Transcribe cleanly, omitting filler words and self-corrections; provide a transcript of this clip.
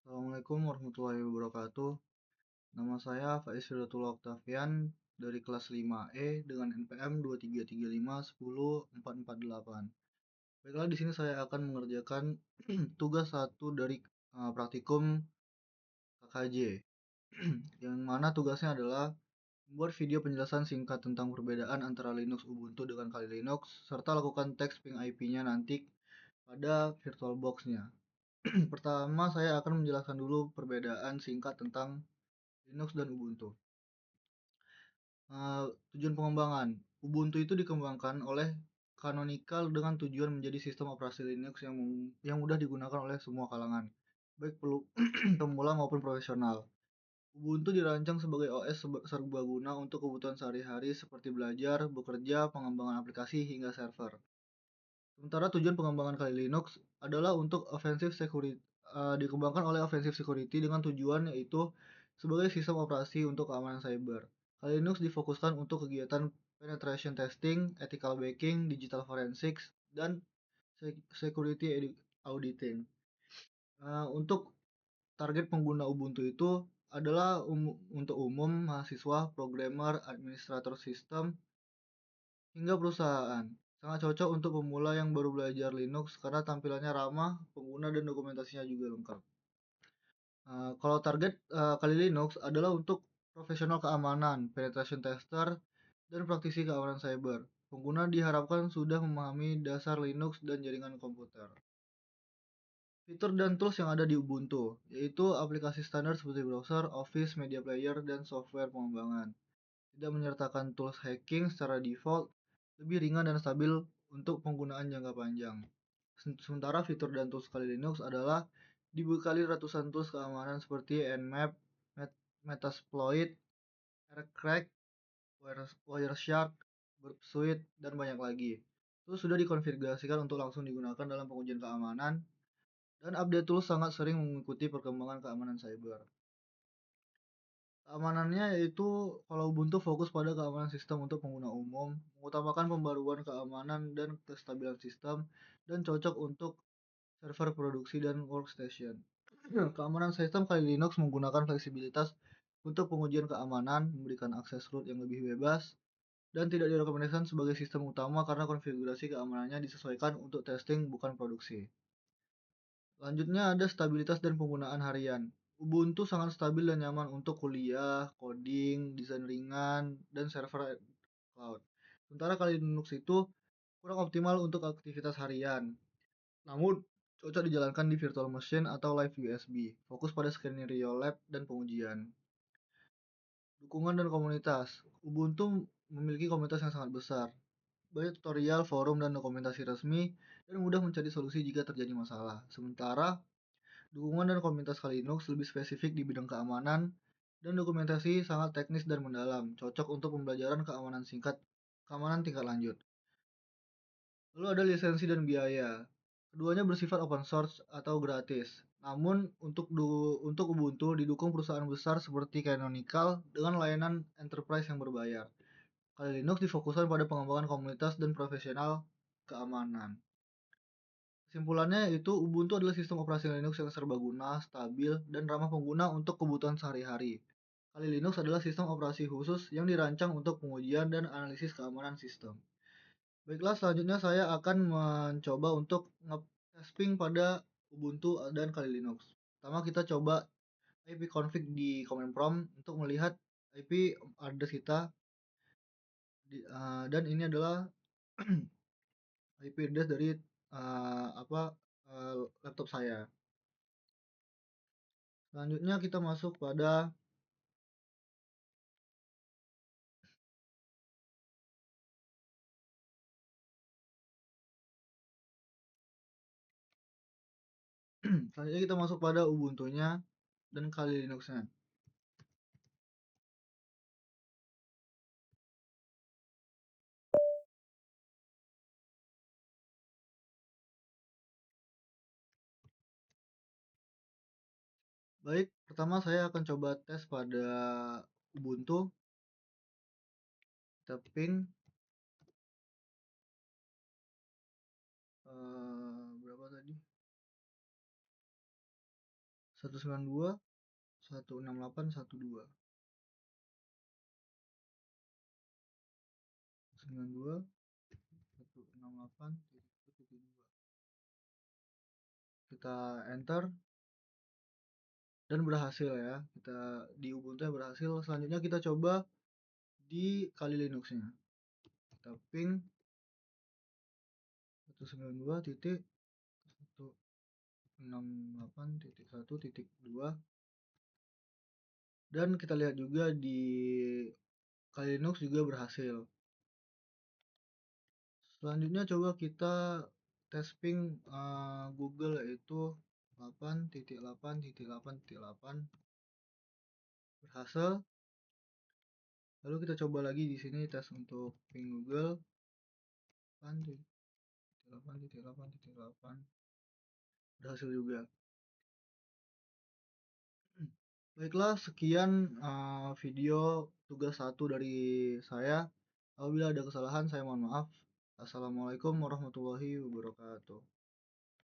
Assalamualaikum warahmatullahi wabarakatuh. Nama saya Faiz Firdatullah Oktavian dari kelas 5E dengan NPM 2335104488. Baiklah, di sini saya akan mengerjakan tugas satu dari praktikum KKJ, yang mana tugasnya adalah membuat video penjelasan singkat tentang perbedaan antara Linux Ubuntu dengan Kali Linux, serta lakukan teks ping IP-nya nanti pada VirtualBox-nya. Pertama, saya akan menjelaskan dulu perbedaan singkat tentang Linux dan Ubuntu. Tujuan pengembangan. Ubuntu itu dikembangkan oleh Canonical dengan tujuan menjadi sistem operasi Linux yang mudah digunakan oleh semua kalangan, baik pemula maupun profesional. Ubuntu dirancang sebagai OS serbaguna untuk kebutuhan sehari-hari seperti belajar, bekerja, pengembangan aplikasi, hingga server. Sementara tujuan pengembangan Kali Linux adalah untuk dikembangkan oleh offensive security dengan tujuan yaitu sebagai sistem operasi untuk keamanan cyber. Kali Linux difokuskan untuk kegiatan penetration testing, ethical hacking, digital forensics, dan security auditing. Untuk target pengguna Ubuntu itu adalah untuk umum, mahasiswa, programmer, administrator sistem, hingga perusahaan. Sangat cocok untuk pemula yang baru belajar Linux karena tampilannya ramah pengguna dan dokumentasinya juga lengkap. Kalau target Kali Linux adalah untuk profesional keamanan, penetration tester, dan praktisi keamanan cyber. Pengguna diharapkan sudah memahami dasar Linux dan jaringan komputer. Fitur dan tools yang ada di Ubuntu, yaitu aplikasi standar seperti browser, Office, media player, dan software pengembangan. Tidak menyertakan tools hacking secara default, lebih ringan dan stabil untuk penggunaan jangka panjang. Sementara fitur dan tools Kali Linux adalah dibekali ratusan tools keamanan seperti Nmap, Metasploit, Aircrack, Wireshark, Burp Suite, dan banyak lagi. Itu sudah dikonfigurasikan untuk langsung digunakan dalam pengujian keamanan, dan update tools sangat sering mengikuti perkembangan keamanan cyber. Keamanannya yaitu kalau Ubuntu fokus pada keamanan sistem untuk pengguna umum, mengutamakan pembaruan keamanan dan kestabilan sistem, dan cocok untuk server produksi dan workstation. Keamanan sistem Kali Linux menggunakan fleksibilitas untuk pengujian keamanan, memberikan akses root yang lebih bebas, dan tidak direkomendasikan sebagai sistem utama karena konfigurasi keamanannya disesuaikan untuk testing bukan produksi. Selanjutnya ada stabilitas dan penggunaan harian. Ubuntu sangat stabil dan nyaman untuk kuliah, coding, desain ringan, dan server cloud. Sementara Kali Linux itu kurang optimal untuk aktivitas harian. Namun, cocok dijalankan di virtual machine atau live USB. Fokus pada skenario lab dan pengujian. Dukungan dan komunitas. Ubuntu memiliki komunitas yang sangat besar. Banyak tutorial, forum, dan dokumentasi resmi, dan mudah mencari solusi jika terjadi masalah. Sementara dukungan dan komunitas Kali Linux lebih spesifik di bidang keamanan, dan dokumentasi sangat teknis dan mendalam, cocok untuk pembelajaran keamanan tingkat lanjut. Lalu ada lisensi dan biaya. Keduanya bersifat open source atau gratis. Namun untuk Ubuntu didukung perusahaan besar seperti Canonical dengan layanan enterprise yang berbayar. Kali Linux difokuskan pada pengembangan komunitas dan profesional keamanan. Kesimpulannya yaitu Ubuntu adalah sistem operasi Linux yang serbaguna, stabil, dan ramah pengguna untuk kebutuhan sehari-hari. Kali Linux adalah sistem operasi khusus yang dirancang untuk pengujian dan analisis keamanan sistem. Baiklah, selanjutnya saya akan mencoba untuk nge-testing pada Ubuntu dan Kali Linux. Pertama kita coba ipconfig di command prompt untuk melihat IP address kita dan ini adalah IP address dari laptop saya. Selanjutnya kita masuk pada selanjutnya kita masuk pada Ubuntu-nya dan Kali Linux-nya. Baik, pertama saya akan coba tes pada Ubuntu. Kita ping berapa tadi? 192 168 12 192 168.1.2. Kita enter dan berhasil ya. Kita di Ubuntu berhasil. Selanjutnya kita coba di Kali Linux-nya. Kita ping 192.168.1.2 dan kita lihat juga di Kali Linux juga berhasil. Selanjutnya coba kita tes ping Google yaitu 8.8.8.8 berhasil. Lalu kita coba lagi di sini tes untuk ping Google 8.8.8.8 berhasil juga. Baiklah, sekian video tugas 1 dari saya. Apabila ada kesalahan, saya mohon maaf. Assalamualaikum warahmatullahi wabarakatuh.